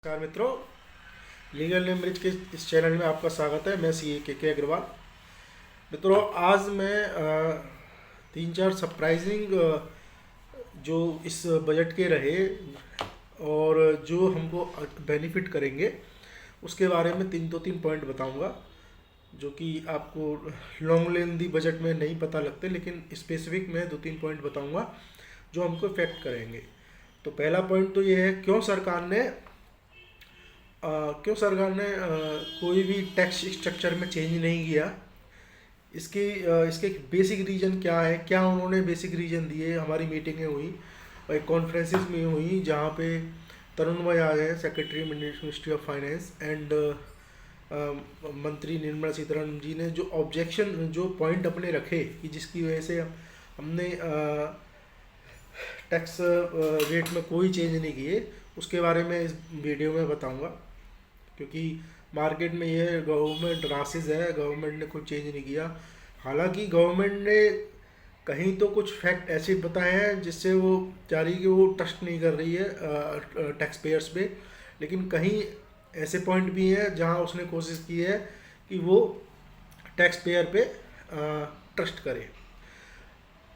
नमस्कार मित्रों, legal name bridge के इस चैनल में आपका स्वागत है। मैं सीए के अग्रवाल। मित्रों, आज मैं तीन चार सरप्राइजिंग जो इस बजट के रहे और जो हमको बेनिफिट करेंगे उसके बारे में दो तीन पॉइंट बताऊंगा, जो कि आपको लॉन्ग लेंदी बजट में नहीं पता लगते, लेकिन स्पेसिफिक में दो तीन पॉइंट बताऊंगा जो हमको इफेक्ट करेंगे। तो पहला पॉइंट तो ये है, क्यों सरकार ने कोई भी टैक्स स्ट्रक्चर में चेंज नहीं किया। इसके बेसिक रीज़न क्या है, क्या उन्होंने बेसिक रीज़न दिए। हमारी मीटिंगें हुई और एक कॉन्फ्रेंसेस में हुई जहाँ पे तरुण भाई आ गए, secretary ministry of finance, and मंत्री निर्मला सीतारमण जी ने जो ऑब्जेक्शन, जो पॉइंट अपने रखे कि जिसकी वजह से हमने टैक्स रेट में कोई चेंज नहीं किए, उसके बारे में इस वीडियो में बताऊंगा। क्योंकि मार्केट में ये गवर्नमेंट रासिस है, गवर्नमेंट ने कोई चेंज नहीं किया। हालांकि गवर्नमेंट ने कहीं तो कुछ फैक्ट ऐसे बताए हैं जिससे वो चाह रही कि वो ट्रस्ट नहीं कर रही है टैक्स पेयर्स पे, लेकिन कहीं ऐसे पॉइंट भी हैं जहां उसने कोशिश की है कि वो टैक्स पेयर पे ट्रस्ट करे।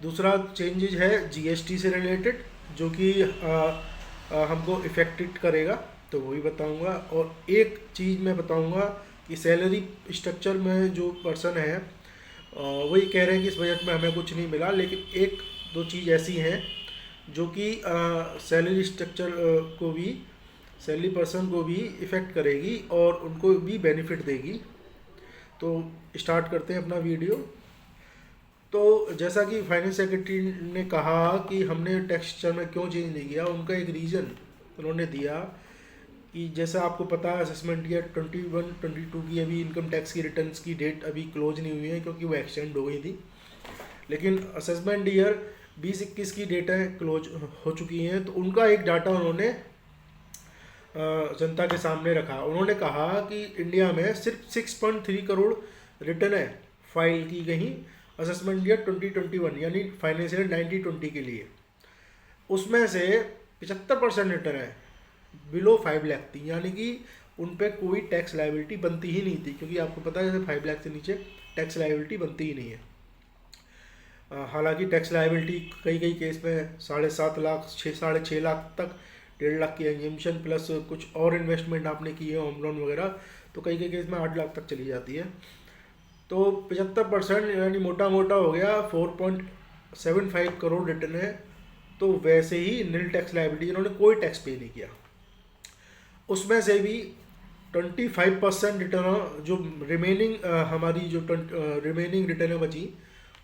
दूसरा चेंजेज है जीएसटी से रिलेटेड, जो कि हमको इफेक्टेड करेगा, तो वही बताऊंगा। और एक चीज़ मैं बताऊंगा कि सैलरी स्ट्रक्चर में जो पर्सन है वही कह रहे हैं कि इस बजट में हमें कुछ नहीं मिला, लेकिन एक दो चीज़ ऐसी हैं जो कि सैलरी स्ट्रक्चर को भी, सैलरी पर्सन को भी इफ़ेक्ट करेगी और उनको भी बेनिफिट देगी। तो स्टार्ट करते हैं अपना वीडियो। तो जैसा कि फाइनेंस सेक्रेटरी ने कहा कि हमने टैक्स स्ट्रक्चर में क्यों चेंज नहीं किया, उनका एक रीज़न उन्होंने दिया कि जैसा आपको पता है असेसमेंट ईयर 21-22 की अभी इनकम टैक्स की रिटर्न्स की डेट अभी क्लोज नहीं हुई है, क्योंकि वो एक्सटेंड हो गई थी। लेकिन असेसमेंट ईयर 20-21 की डेटें क्लोज हो चुकी हैं, तो उनका एक डाटा उन्होंने जनता के सामने रखा। उन्होंने कहा कि इंडिया में सिर्फ 6.3 करोड़ रिटर्न फाइल की गई असेसमेंट ईयर 2021 यानी फाइनेंशियल 1920 के लिए। उसमें से 75% रिटर्न है बिलो 5 लाख थी, यानी कि उन पर कोई टैक्स लायबिलिटी बनती ही नहीं थी, क्योंकि आपको पता है जैसे 5 लाख से नीचे टैक्स लायबिलिटी बनती ही नहीं है। हालांकि टैक्स लायबिलिटी कई कई केस में 7.5 लाख 6.5 लाख तक, 1.5 लाख की एग्जेम्पशन प्लस कुछ और इन्वेस्टमेंट आपने की है, होम लोन वगैरह, तो कई कई केस में 8 लाख तक चली जाती है। तो 75% यानी मोटा मोटा हो गया 4.75 करोड़ रिटर्न है। तो वैसे ही नील टैक्स लायबिलिटी, इन्होंने कोई टैक्स पे नहीं किया। उसमें से भी 25% रिटर्न जो रिमेनिंग हमारी जो रिमेनिंग रिटर्न बची,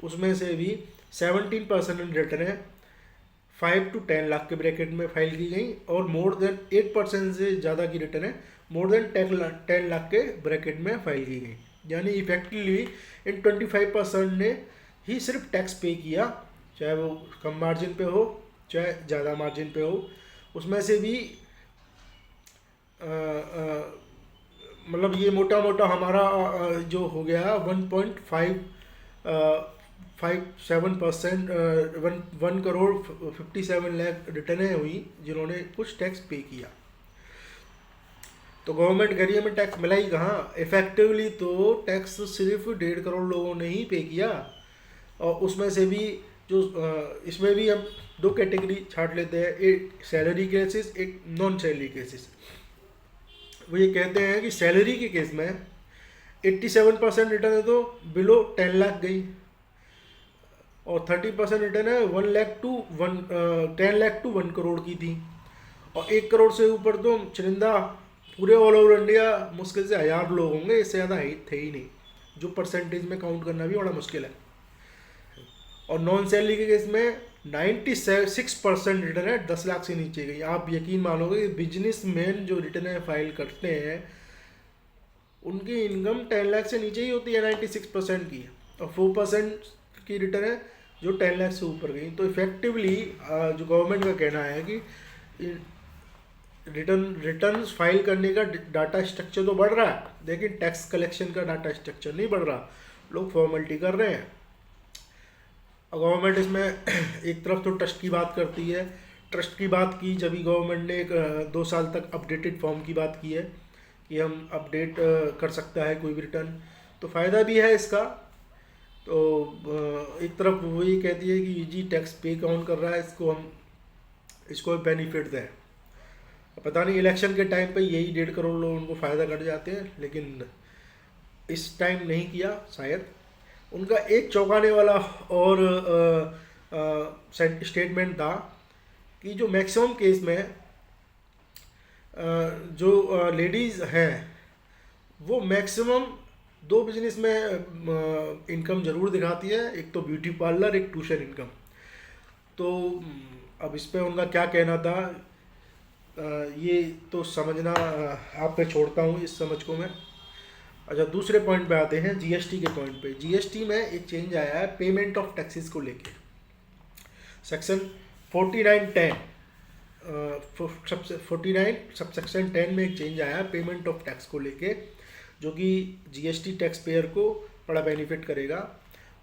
उसमें से भी 17% रिटर्न है 5 to 10 लाख के ब्रैकेट में फाइल की गई, और मोर देन 8% से ज़्यादा की रिटर्न है मोर देन 10 लाख के ब्रैकेट में फाइल की गई। यानी इफेक्टिवली इन 25% ने ही सिर्फ टैक्स पे किया, चाहे वो कम मार्जिन पे हो चाहे ज़्यादा मार्जिन पे हो। उसमें से भी मतलब ये मोटा मोटा हमारा जो हो गया 1.57%, 1 करोड़ 57 लाख रिटर्नें हुई जिन्होंने कुछ टैक्स पे किया। तो गवर्नमेंट कह रही है हमें टैक्स मिला ही कहाँ। इफेक्टिवली तो टैक्स सिर्फ 1.5 करोड़ लोगों ने ही पे किया, और उसमें से भी जो इसमें भी हम दो कैटेगरी छाट लेते हैं, एक सैलरी केसेस, एक नॉन सैलरी केसेस। वो ये कहते हैं कि सैलरी के केस में 87% रिटर्न है तो बिलो 10 लाख गई, और 30% रिटर्न है 10 लाख टू 1 करोड़ की थी, और 1 करोड़ से ऊपर तो चुनिंदा पूरे ऑल ओवर इंडिया मुश्किल से 1000 लोग होंगे, इससे ज़्यादा थे ही नहीं, जो परसेंटेज में काउंट करना भी बड़ा मुश्किल है। और नॉन सैलरी के केस में 96% रिटर्न है 10 लाख से नीचे गई। आप यकीन मानोगे बिजनेसमैन जो रिटर्न है फाइल करते हैं उनकी इनकम 10 लाख से नीचे ही होती है 96% की, और 4% की रिटर्न है जो 10 लाख से ऊपर गई। तो इफेक्टिवली जो गवर्नमेंट का कहना है कि रिटर्न फाइल करने का डाटा स्ट्रक्चर तो बढ़ रहा है, लेकिन टैक्स कलेक्शन का डाटा स्ट्रक्चर नहीं बढ़ रहा, लोग फॉर्मेलिटी कर रहे हैं। गवर्नमेंट इसमें एक तरफ तो ट्रस्ट की बात करती है, ट्रस्ट की बात की, जब भी गवर्नमेंट ने 2 साल तक अपडेटेड फॉर्म की बात की है कि हम अपडेट कर सकता है कोई भी रिटर्न, तो फ़ायदा भी है इसका। तो एक तरफ वो ये कहती है कि जी टैक्स पे कौन कर रहा है, इसको बेनिफिट दें। पता नहीं इलेक्शन के टाइम पे यही 1.5 करोड़ लोग उनको फ़ायदा कर जाते हैं, लेकिन इस टाइम नहीं किया शायद। उनका एक चौंकाने वाला और स्टेटमेंट था कि जो मैक्सिमम केस में जो लेडीज़ हैं वो मैक्सिमम 2 बिजनेस में इनकम ज़रूर दिखाती है, एक तो ब्यूटी पार्लर, एक ट्यूशन इनकम। तो अब इस पे उनका क्या कहना था, ये तो समझना आप पे छोड़ता हूँ इस समझ को मैं। अच्छा, दूसरे पॉइंट पे आते हैं, जीएसटी के पॉइंट पे। जीएसटी में एक चेंज आया है पेमेंट ऑफ टैक्सेस को लेके। सेक्शन 49(10) 49 सब सेक्शन 10 में एक चेंज आया है पेमेंट ऑफ टैक्स को लेके, जो कि जीएसटी टैक्स पेयर को बड़ा बेनिफिट करेगा।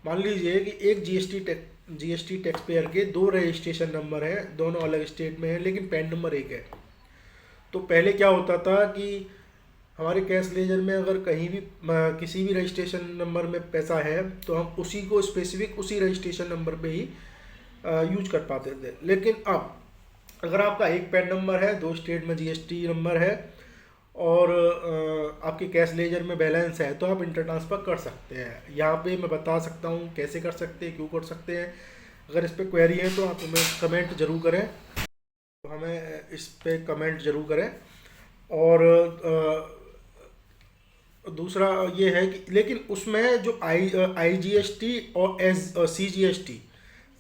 मान लीजिए कि एक जीएसटी टैक्स पेयर के 2 रजिस्ट्रेशन नंबर हैं, दोनों अलग स्टेट में हैं, लेकिन पैन नंबर एक है। तो पहले क्या होता था कि हमारे कैश लेजर में अगर कहीं भी किसी भी रजिस्ट्रेशन नंबर में पैसा है तो हम उसी को स्पेसिफिक उसी रजिस्ट्रेशन नंबर पे ही यूज कर पाते थे। लेकिन अब अगर आपका एक पैन नंबर है, 2 स्टेट में जीएसटी नंबर है और आपके कैश लेजर में बैलेंस है, तो आप इंटर ट्रांसफ़र कर सकते हैं। यहाँ पे मैं बता सकता हूँ कैसे कर सकते हैं, क्यों कर सकते हैं। अगर इस पर क्वेरी है तो आप हमें कमेंट ज़रूर करें, तो हमें इस पर कमेंट ज़रूर करें। और दूसरा ये है कि लेकिन उसमें जो IGST और CGST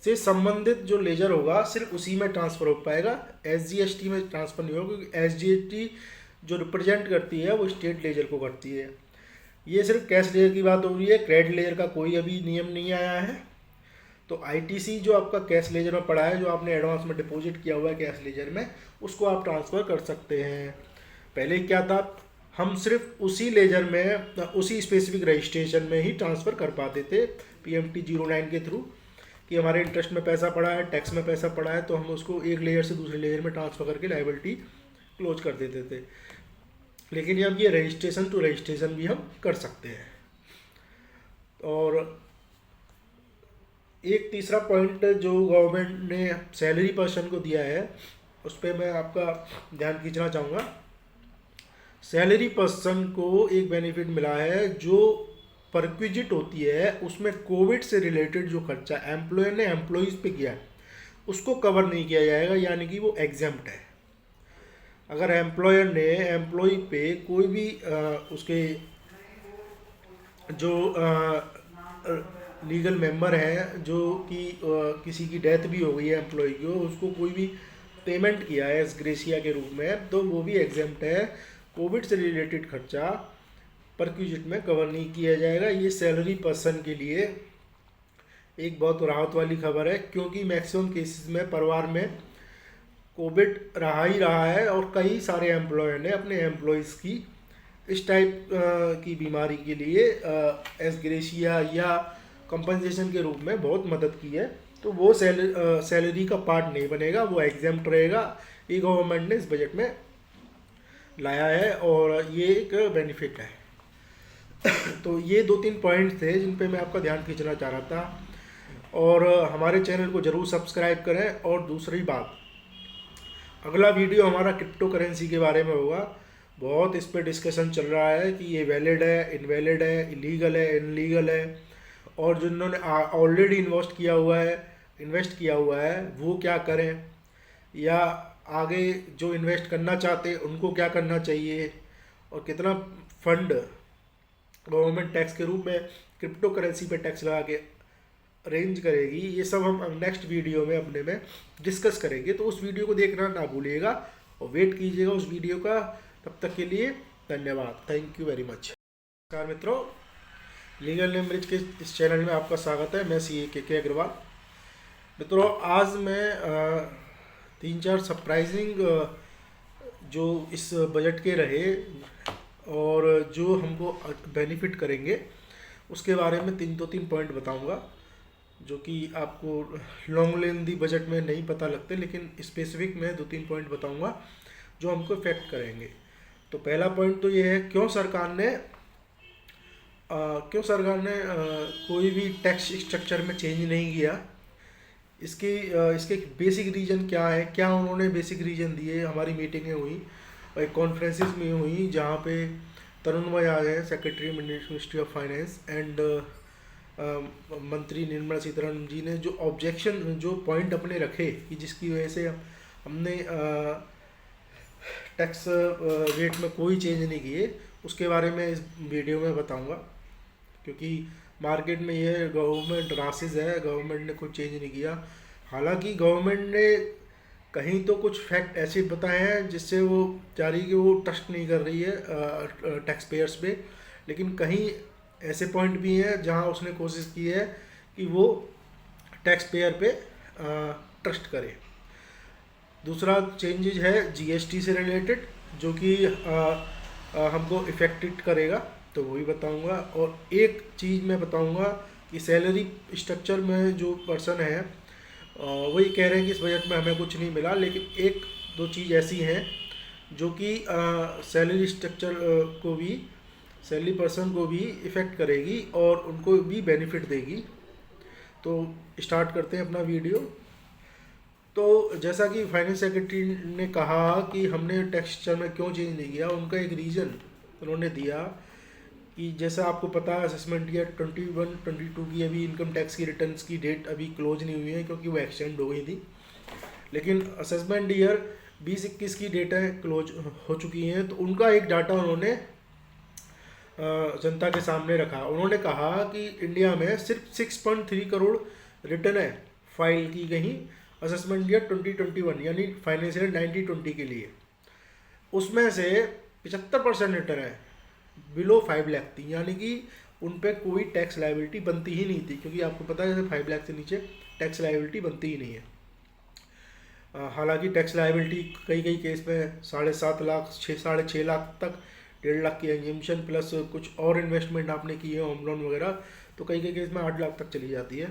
से संबंधित जो लेजर होगा सिर्फ उसी में ट्रांसफ़र हो पाएगा, SGST में ट्रांसफ़र नहीं होगा, क्योंकि SGST जो रिप्रेजेंट करती है वो स्टेट लेजर को करती है। ये सिर्फ कैश लेजर की बात हो रही है, क्रेडिट लेजर का कोई अभी नियम नहीं आया है। तो ITC जो आपका कैश लेजर में पड़ा है, जो आपने एडवांस में डिपॉजिट किया हुआ है कैश लेजर में, उसको आप ट्रांसफ़र कर सकते हैं। पहले क्या था, हम सिर्फ उसी लेजर में उसी स्पेसिफिक रजिस्ट्रेशन में ही ट्रांसफ़र कर पाते थे PMT 09 के थ्रू, कि हमारे इंटरेस्ट में पैसा पड़ा है, टैक्स में पैसा पड़ा है, तो हम उसको एक लेयर से दूसरे लेयर में ट्रांसफ़र करके लायबिलिटी क्लोज कर देते थे। लेकिन अब ये रजिस्ट्रेशन टू रजिस्ट्रेशन भी हम कर सकते हैं। और एक तीसरा पॉइंट जो गवर्नमेंट ने सैलरी पर्सन को दिया है, उस पर मैं आपका ध्यान खींचना चाहूँगा। सैलरी पर्सन को एक बेनिफिट मिला है, जो परक्विजिट होती है उसमें कोविड से रिलेटेड जो खर्चा एम्प्लॉयर ने एम्प्लॉइज़ पे किया है उसको कवर नहीं किया जाएगा, यानी कि वो एग्जेम्प्ट है। अगर एम्प्लॉयर ने एम्प्लॉय पे कोई भी उसके जो लीगल मेंबर हैं, जो कि किसी की डेथ भी हो गई है एम्प्लॉय की, उसको कोई भी पेमेंट किया है एस ग्रेशिया के रूप में, तो वो भी एग्जेम्प्ट है। कोविड से रिलेटेड खर्चा परक्विजिट में कवर नहीं किया जाएगा। ये सैलरी पर्सन के लिए एक बहुत राहत वाली खबर है, क्योंकि मैक्सिमम केसेस में परिवार में कोविड रहा ही रहा है और कई सारे एम्प्लॉयर ने अपने एम्प्लॉयज़ की इस टाइप की बीमारी के लिए एस ग्रेशिया या कंपनसेशन के रूप में बहुत मदद की है। तो वो सैलरी का पार्ट नहीं बनेगा, वो एग्जेम्प्ट रहेगा। ये गवर्नमेंट ने इस बजट में लाया है और ये एक बेनिफिट है। तो ये 2-3 पॉइंट्स थे जिन पे मैं आपका ध्यान खींचना चाह रहा था। और हमारे चैनल को ज़रूर सब्सक्राइब करें। और दूसरी बात, अगला वीडियो हमारा क्रिप्टो करेंसी के बारे में होगा। बहुत इस पर डिस्कशन चल रहा है कि ये वैलिड है, इनवैलिड है, इलीगल है, इनलीगल है, और जिन्होंने ऑलरेडी इन्वेस्ट किया हुआ है वो क्या करें, या आगे जो इन्वेस्ट करना चाहते हैं उनको क्या करना चाहिए, और कितना फंड गवर्नमेंट टैक्स के रूप में क्रिप्टो करेंसी पे टैक्स लगा के अरेंज करेगी। ये सब हम नेक्स्ट वीडियो में अपने में डिस्कस करेंगे, तो उस वीडियो को देखना ना भूलिएगा और वेट कीजिएगा उस वीडियो का। तब तक के लिए धन्यवाद, थैंक यू वेरी मच। नमस्कार मित्रों, लीगल नेम ब्रिज के इस चैनल में आपका स्वागत है। मैं CA KK अग्रवाल। मित्रों, आज मैं 3-4 सरप्राइजिंग जो इस बजट के रहे और जो हमको बेनिफिट करेंगे उसके बारे में 3 पॉइंट बताऊंगा। जो कि आपको लॉन्ग लेंदी बजट में नहीं पता लगते, लेकिन स्पेसिफिक मैं 2-3 पॉइंट बताऊंगा जो हमको इफेक्ट करेंगे। तो पहला पॉइंट तो ये है, कोई भी टैक्स स्ट्रक्चर में चेंज नहीं किया। इसके बेसिक रीज़न क्या है, क्या उन्होंने बेसिक रीज़न दिए। हमारी मीटिंगें हुई और एक कॉन्फ्रेंसिस में हुई जहाँ पे तरुण भाई आ गए, secretary ministry of finance, and मंत्री निर्मला सीतारमण जी ने जो पॉइंट अपने रखे कि जिसकी वजह से हमने टैक्स रेट में कोई चेंज नहीं किए, उसके बारे में इस वीडियो में बताऊंगा। क्योंकि मार्केट में ये गवर्नमेंट रासिस है, गवर्नमेंट ने कुछ चेंज नहीं किया। हालांकि गवर्नमेंट ने कहीं तो कुछ फैक्ट ऐसे बताए हैं जिससे वो चाह रही कि वो ट्रस्ट नहीं कर रही है टैक्स पेयर्स पे, लेकिन कहीं ऐसे पॉइंट भी हैं जहां उसने कोशिश की है कि वो टैक्स पेयर पे ट्रस्ट करे। दूसरा चेंजेज है जीएसटी से रिलेटेड, जो कि हमको इफेक्टेड करेगा, तो वही बताऊंगा। और एक चीज़ मैं बताऊंगा कि सैलरी स्ट्रक्चर में जो पर्सन है वही कह रहे हैं कि इस बजट में हमें कुछ नहीं मिला, लेकिन एक दो चीज़ ऐसी हैं जो कि सैलरी स्ट्रक्चर को भी, सैलरी पर्सन को भी इफ़ेक्ट करेगी और उनको भी बेनिफिट देगी। तो स्टार्ट करते हैं अपना वीडियो। तो जैसा कि फाइनेंस सेक्रेटरी ने कहा कि हमने टैक्स स्ट्रक्चर में क्यों चेंज नहीं किया, उनका एक रीज़न उन्होंने दिया कि जैसा आपको पता है असेसमेंट ईयर 21-22 की अभी इनकम टैक्स की रिटर्न्स की डेट अभी क्लोज नहीं हुई है क्योंकि वो एक्सटेंड हो गई थी, लेकिन असेसमेंट ईयर 20-21 की डेटा क्लोज हो चुकी हैं। तो उनका एक डाटा उन्होंने जनता के सामने रखा। उन्होंने कहा कि इंडिया में सिर्फ 6.3 करोड़ रिटर्न है फाइल की गई असेसमेंट ईयर 2021 यानी फाइनेंशियल 1920 के लिए। उसमें से 75% रिटर्न है बिलो 5 लाख थी, यानी कि उन पर कोई टैक्स लायबिलिटी बनती ही नहीं थी, क्योंकि आपको पता है जैसे 5 लाख से नीचे टैक्स लायबिलिटी बनती ही नहीं है। हालांकि टैक्स लायबिलिटी कई कई केस में 7.5 लाख 6.5 लाख तक, 1.5 लाख की एग्जेम्पशन प्लस कुछ और इन्वेस्टमेंट आपने की है होम लोन वगैरह, तो कई कई केस में 8 लाख तक चली जाती है।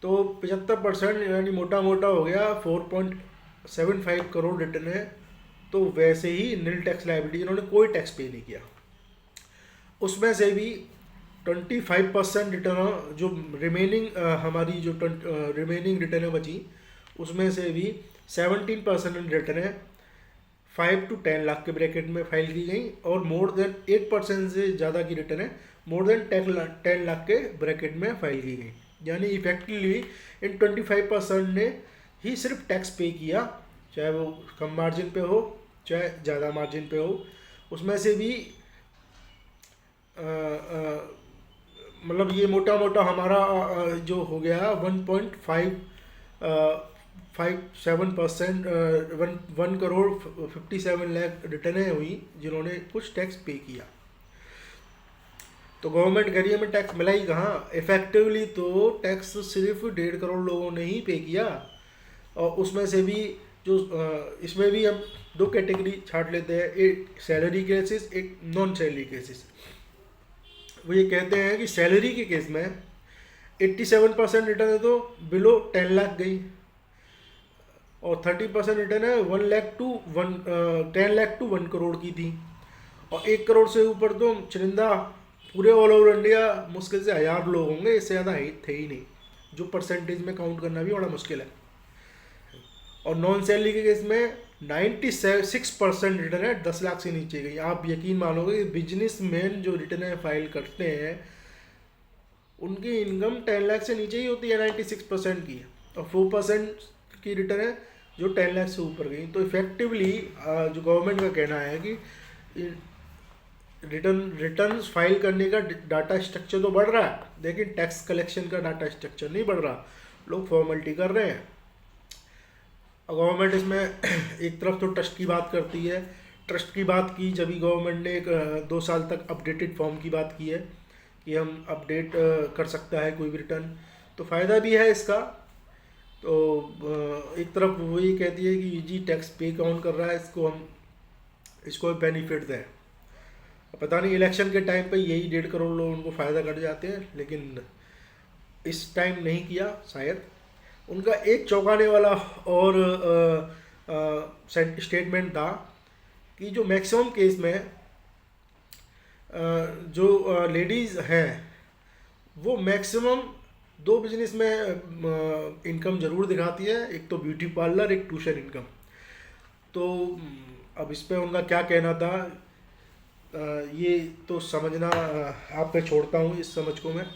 तो 75% यानी मोटा मोटा हो गया 4.75 करोड़ रिटर्न है। तो वैसे ही नील टैक्स लायबिलिटी, इन्होंने कोई टैक्स पे नहीं किया। उसमें से भी 25% रिटर्न जो रिमेनिंग हमारी जो रिमेनिंग रिटर्न है बची, उसमें से भी 17% रिटर्न है 5 to 10 लाख के ब्रैकेट में फाइल की गई, और मोर देन 8% से ज़्यादा की रिटर्न है मोर देन 10 लाख के ब्रैकेट में फाइल की गई। यानी इफेक्टिवली इन 25% ने ही सिर्फ टैक्स पे किया, चाहे वो कम मार्जिन पे हो चाहे ज़्यादा मार्जिन पे हो। उसमें से भी मतलब ये मोटा मोटा हमारा जो हो गया 1.57%, 1 करोड़ 57 लाख रिटर्नें हुई जिन्होंने कुछ टैक्स पे किया। तो गवर्नमेंट कह रही है हमें टैक्स मिला ही कहाँ, इफेक्टिवली तो टैक्स सिर्फ 1.5 करोड़ लोगों ने ही पे किया। और उसमें से भी जो इसमें भी हम दो कैटेगरी छाट लेते हैं, एक सैलरी केसेस, एक नॉन सैलरी केसेस। वो ये कहते हैं कि सैलरी के केस में 87% रिटर्न है तो बिलो 10 लाख गई, और 30% रिटर्न है 10 लाख टू 1 करोड़ की थी, और 1 करोड़ से ऊपर तो चुनिंदा पूरे ऑल ओवर इंडिया मुश्किल से 1000 लोग होंगे, इससे ज़्यादा थे ही नहीं, जो परसेंटेज में काउंट करना भी बड़ा मुश्किल है। और नॉन सैलरी के केस में 96% रिटर्न है 10 लाख से नीचे गई। आप यकीन मानोगे कि बिजनेसमैन जो रिटर्न है फाइल करते हैं उनकी इनकम 10 लाख से नीचे ही होती है 96% की, और 4% की रिटर्न है जो 10 लाख से ऊपर गई। तो इफेक्टिवली जो गवर्नमेंट का कहना है कि रिटर्न फाइल करने का डाटा स्ट्रक्चर तो बढ़ रहा है, लेकिन टैक्स कलेक्शन का डाटा स्ट्रक्चर नहीं बढ़ रहा, लोग फॉर्मेलिटी कर रहे हैं। गवर्नमेंट इसमें एक तरफ तो ट्रस्ट की बात करती है, ट्रस्ट की बात की जब भी गवर्नमेंट ने 2 साल तक अपडेटेड फॉर्म की बात की है कि हम अपडेट कर सकता है कोई भी रिटर्न, तो फ़ायदा भी है इसका। तो एक तरफ वो ये कहती है कि जी टैक्स पे कौन कर रहा है, इसको बेनिफिट दें। पता नहीं इलेक्शन के टाइम पे यही 1.5 करोड़ लोग उनको फ़ायदा कर जाते हैं, लेकिन इस टाइम नहीं किया शायद। उनका एक चौंकाने वाला और स्टेटमेंट था कि जो मैक्सिमम केस में जो लेडीज़ हैं वो मैक्सिमम दो बिजनेस में इनकम ज़रूर दिखाती है, एक तो ब्यूटी पार्लर, एक ट्यूशन इनकम। तो अब इस पे उनका क्या कहना था ये तो समझना आप पे छोड़ता हूँ, इस समझ को मैं।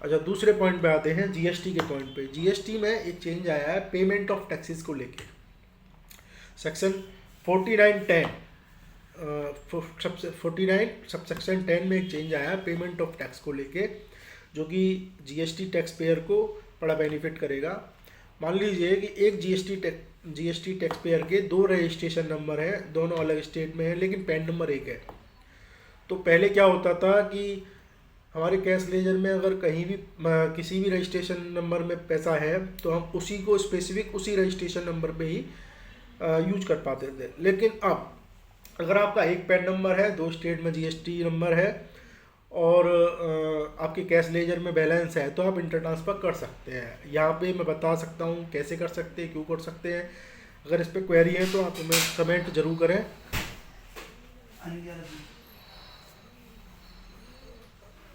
अच्छा, दूसरे पॉइंट पे आते हैं, जीएसटी के पॉइंट पे। जीएसटी में एक चेंज आया है पेमेंट ऑफ टैक्सेस को लेके। सेक्शन 49(10) सबसे 49 सब सेक्शन 10 में एक चेंज आया है पेमेंट ऑफ टैक्स को लेके, जो कि जीएसटी टैक्स पेयर को बड़ा बेनिफिट करेगा। मान लीजिए कि एक जीएसटी टैक्स पेयर के 2 रजिस्ट्रेशन नंबर हैं, दोनों अलग स्टेट में हैं, लेकिन पैन नंबर एक है। तो पहले क्या होता था कि हमारे कैश लेजर में अगर कहीं भी किसी भी रजिस्ट्रेशन नंबर में पैसा है तो हम उसी को स्पेसिफिक उसी रजिस्ट्रेशन नंबर पे ही यूज कर पाते थे। लेकिन अब अगर आपका एक पैन नंबर है, 2 स्टेट में जीएसटी नंबर है और आपके कैश लेजर में बैलेंस है, तो आप इंटर ट्रांसफ़र कर सकते हैं। यहाँ पे मैं बता सकता हूँ कैसे कर सकते हैं, क्यों कर सकते हैं। अगर इस पर क्वेरी है तो आप हमें कमेंट जरूर करें।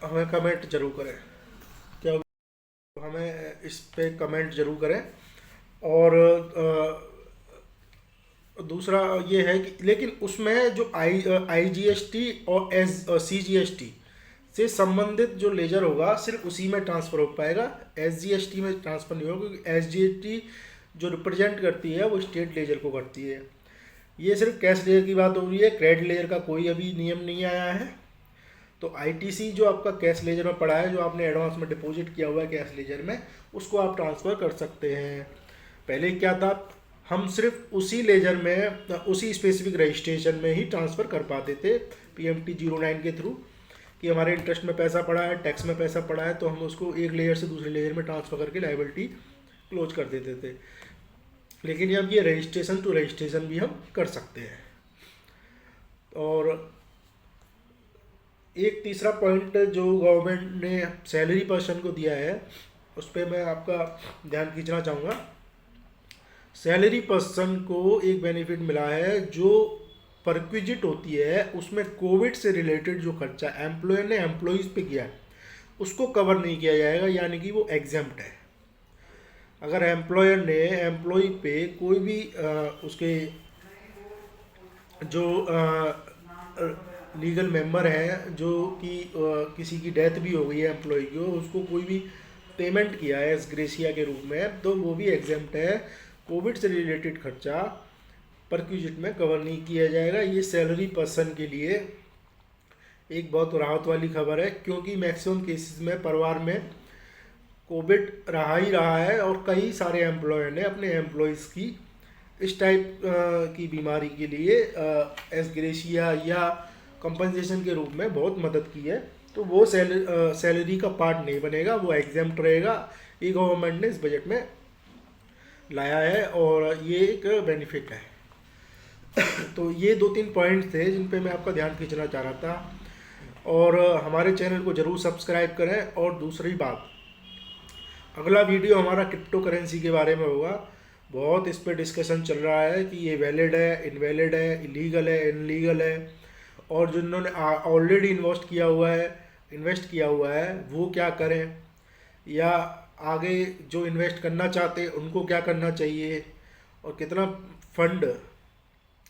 हमें कमेंट जरूर करें, क्या हमें इस पे कमेंट जरूर करें। और दूसरा ये है कि लेकिन उसमें जो आईजीएसटी और सीजीएसटी से संबंधित जो लेजर होगा सिर्फ उसी में ट्रांसफ़र हो पाएगा, एसजीएसटी में ट्रांसफ़र नहीं होगा, क्योंकि एसजीएसटी जो रिप्रेजेंट करती है वो स्टेट लेजर को करती है। ये सिर्फ कैश लेजर की बात हो रही है, क्रेडिट लेजर का कोई अभी नियम नहीं आया है। तो आईटीसी जो आपका कैश लेजर में पड़ा है, जो आपने एडवांस में डिपॉजिट किया हुआ है कैश लेजर में, उसको आप ट्रांसफ़र कर सकते हैं। पहले क्या था, हम सिर्फ उसी लेजर में उसी स्पेसिफिक रजिस्ट्रेशन में ही ट्रांसफ़र कर पाते थे PMT 09 के थ्रू, कि हमारे इंटरेस्ट में पैसा पड़ा है, टैक्स में पैसा पड़ा है, तो हम उसको एक लेयर से दूसरे लेयर में ट्रांसफ़र करके लायबिलिटी क्लोज कर देते थे। लेकिन अब ये रजिस्ट्रेशन टू रजिस्ट्रेशन भी हम कर सकते हैं। और एक तीसरा पॉइंट जो गवर्नमेंट ने सैलरी पर्सन को दिया है, उस पर मैं आपका ध्यान खींचना चाहूँगा। सैलरी पर्सन को एक बेनिफिट मिला है, जो परक्विजिट होती है उसमें कोविड से रिलेटेड जो खर्चा एम्प्लॉयर ने एम्प्लॉइज़ पे किया है उसको कवर नहीं किया जाएगा, यानी कि वो एग्जेम्प्ट है। अगर एम्प्लॉयर ने एम्प्लॉय पे कोई भी उसके जो लीगल मेंबर है, जो कि किसी की डेथ भी हो गई है एम्प्लॉय की, उसको कोई भी पेमेंट किया है एस ग्रेशिया के रूप में, तो वो भी एग्जेम्प्ट है। कोविड से रिलेटेड खर्चा परक्विजिट में कवर नहीं किया जाएगा। ये सैलरी पर्सन के लिए एक बहुत राहत वाली खबर है, क्योंकि मैक्सिमम केसेस में परिवार में कोविड रहा ही रहा है और कई सारे एम्प्लॉयर ने अपने एम्प्लॉयज़ की इस टाइप की बीमारी के लिए एस ग्रेशिया या कंपनसेशन के रूप में बहुत मदद की है। तो वो सैलरी का पार्ट नहीं बनेगा, वो एग्जेम्प्ट रहेगा। ये गवर्नमेंट ने इस बजट में लाया है और ये एक बेनिफिट है। तो ये 2-3 पॉइंट थे जिन पे मैं आपका ध्यान खींचना चाह रहा था। और हमारे चैनल को ज़रूर सब्सक्राइब करें। और दूसरी बात, अगला वीडियो हमारा क्रिप्टो करेंसी के बारे में होगा। बहुत इस पर डिस्कशन चल रहा है कि ये वैलिड है, इनवैलिड है, इलीगल है, इनलीगल है, और जिन्होंने ऑलरेडी इन्वेस्ट किया हुआ है वो क्या करें, या आगे जो इन्वेस्ट करना चाहते हैं उनको क्या करना चाहिए, और कितना फंड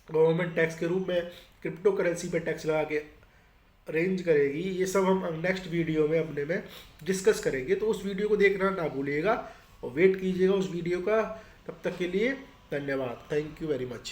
गवर्नमेंट टैक्स के रूप में क्रिप्टो करेंसी पे टैक्स लगा के अरेंज करेगी। ये सब हम नेक्स्ट वीडियो में अपने में डिस्कस करेंगे, तो उस वीडियो को देखना ना भूलिएगा और वेट कीजिएगा उस वीडियो का। तब तक के लिए धन्यवाद, थैंक यू वेरी मच।